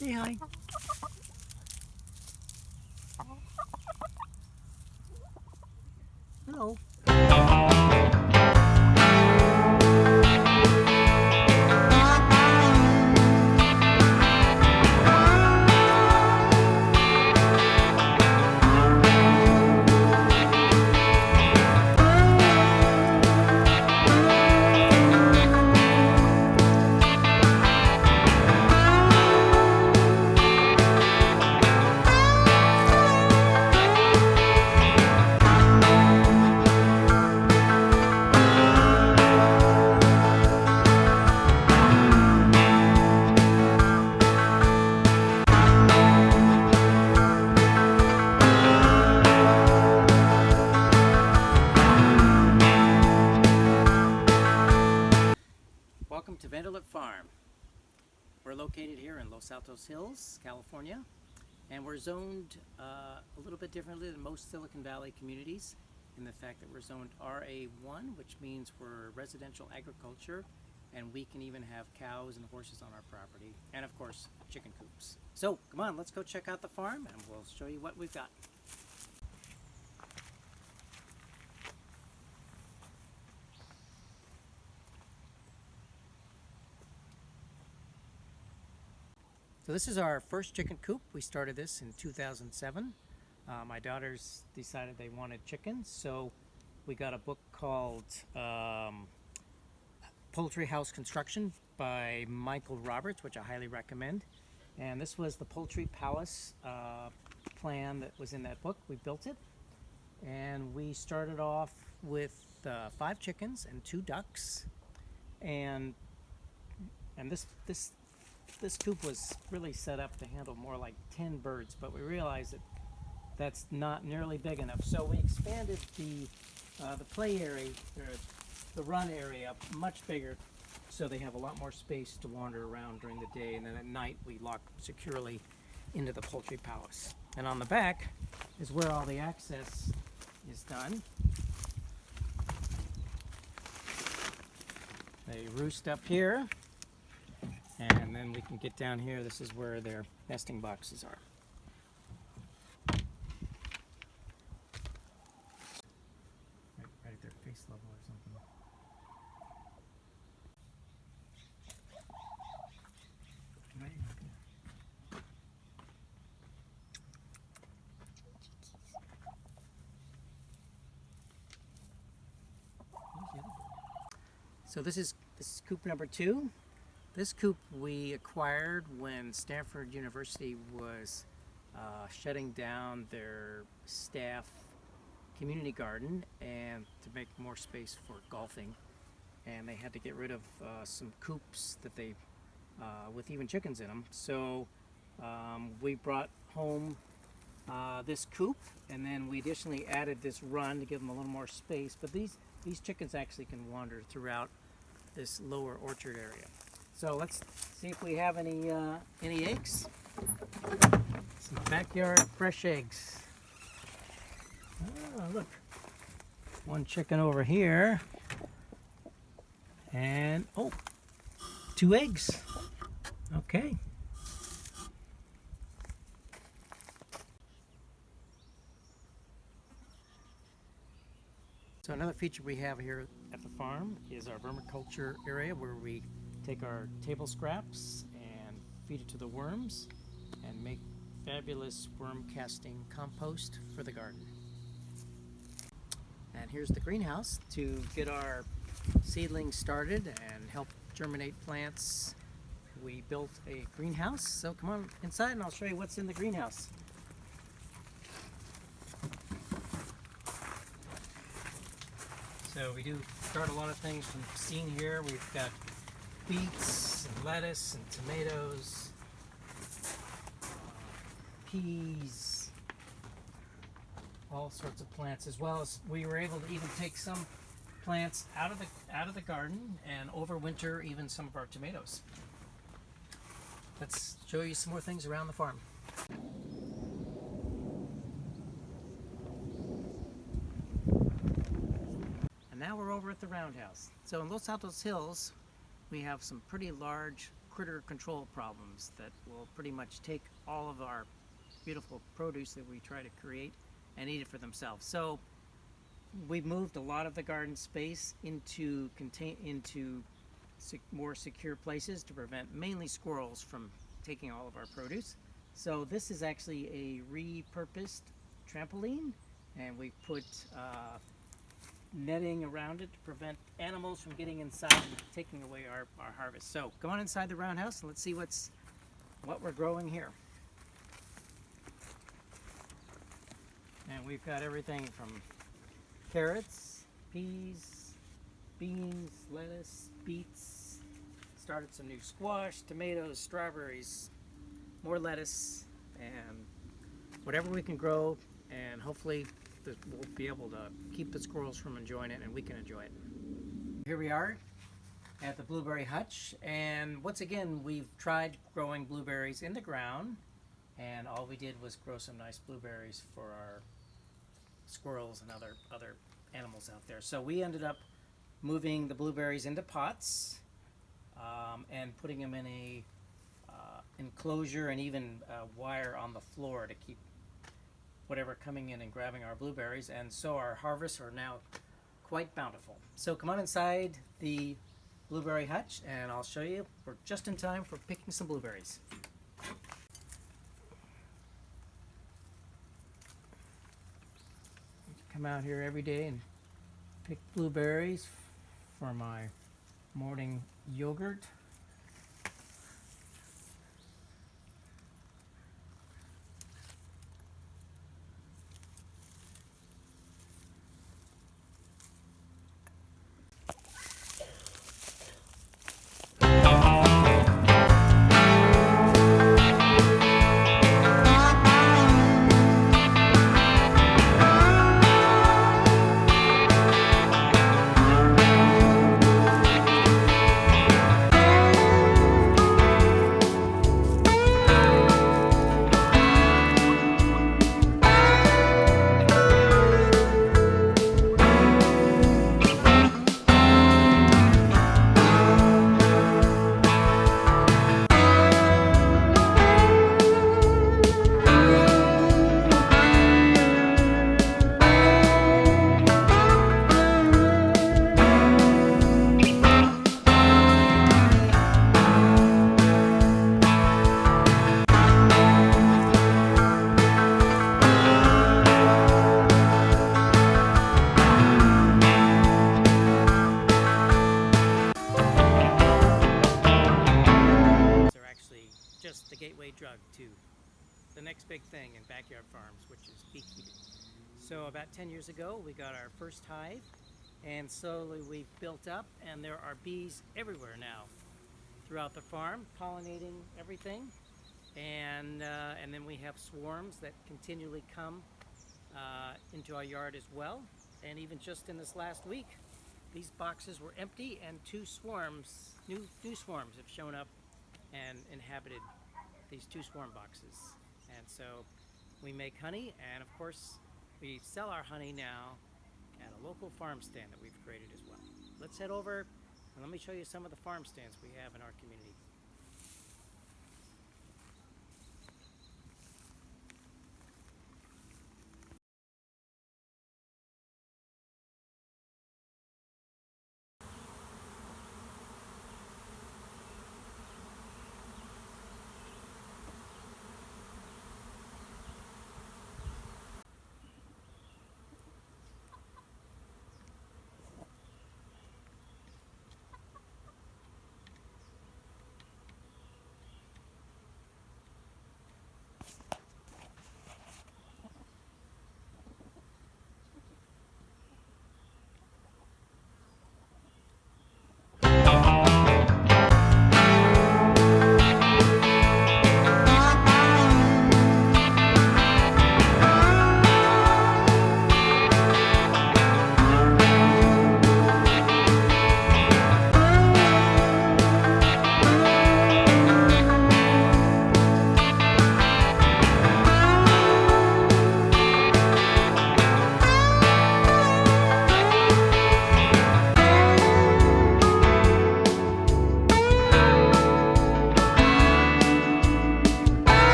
Say hi. Hello. Welcome to Vanderlip Farm. We're located here in Los Altos Hills, California, and we're zoned a little bit differently than most Silicon Valley communities in the fact that we're zoned RA1, which means we're residential agriculture, and we can even have cows and horses on our property, and of course, chicken coops. So, come on, let's go check out the farm, and we'll show you what we've got. So this is our first chicken coop. We started this in 2007. My daughters decided they wanted chickens, so we got a book called Poultry House Construction by Michael Roberts, which I highly recommend. And this was the Poultry Palace plan that was in that book. We built it, and we started off with 5 chickens and 2 ducks, and this coop was really set up to handle more like 10 birds, but we realized that that's not nearly big enough. So we expanded the play area, or the run area, much bigger, so they have a lot more space to wander around during the day, and then at night we lock securely into the poultry palace. And on the back is where all the access is done. They roost up here. And then we can get down here. This is where their nesting boxes are. Right at their face level or something. So this is coop number 2. This coop we acquired when Stanford University was shutting down their staff community garden and to make more space for golfing, and they had to get rid of some coops that they with even chickens in them. So we brought home this coop, and then we additionally added this run to give them a little more space. But these chickens actually can wander throughout this lower orchard area. So let's see if we have any eggs. Some backyard fresh eggs. Oh, look. One chicken over here. And, 2 eggs. Okay. So another feature we have here at the farm is our vermiculture area, where we take our table scraps and feed it to the worms and make fabulous worm casting compost for the garden. And here's the greenhouse to get our seedlings started and help germinate plants. We built a greenhouse, so come on inside and I'll show you what's in the greenhouse. So we do start a lot of things from seed here. We've got beets and lettuce and tomatoes, peas, all sorts of plants, as well as we were able to even take some plants out of the garden and overwinter even some of our tomatoes. Let's show you some more things around the farm. And now we're over at the roundhouse. So in Los Altos Hills, we have some pretty large critter control problems that will pretty much take all of our beautiful produce that we try to create and eat it for themselves. So we've moved a lot of the garden space into more secure places to prevent mainly squirrels from taking all of our produce. So this is actually a repurposed trampoline, and we put netting around it to prevent animals from getting inside and taking away our harvest. So go on inside the roundhouse and let's see what we're growing here. And we've got everything from carrots, peas, beans, lettuce, beets. Started some new squash, tomatoes, strawberries, more lettuce, and whatever we can grow, and hopefully we'll be able to keep the squirrels from enjoying it and we can enjoy it. Here we are at the blueberry hutch, and once again we've tried growing blueberries in the ground, and all we did was grow some nice blueberries for our squirrels and other animals out there. So we ended up moving the blueberries into pots and putting them in a enclosure and even wire on the floor to keep whatever coming in and grabbing our blueberries, and so our harvests are now quite bountiful. So come on inside the blueberry hutch and I'll show you. We're just in time for picking some blueberries. Come out here every day and pick blueberries for my morning yogurt. Just the gateway drug to the next big thing in backyard farms, which is beekeeping. So about 10 years ago we got our first hive, and slowly we've built up, and there are bees everywhere now throughout the farm pollinating everything, and then we have swarms that continually come into our yard as well. And even just in this last week these boxes were empty and new swarms have shown up and inhabited these 2 swarm boxes. And so we make honey, and of course we sell our honey now at a local farm stand that we've created as well. Let's head over and let me show you some of the farm stands we have in our community.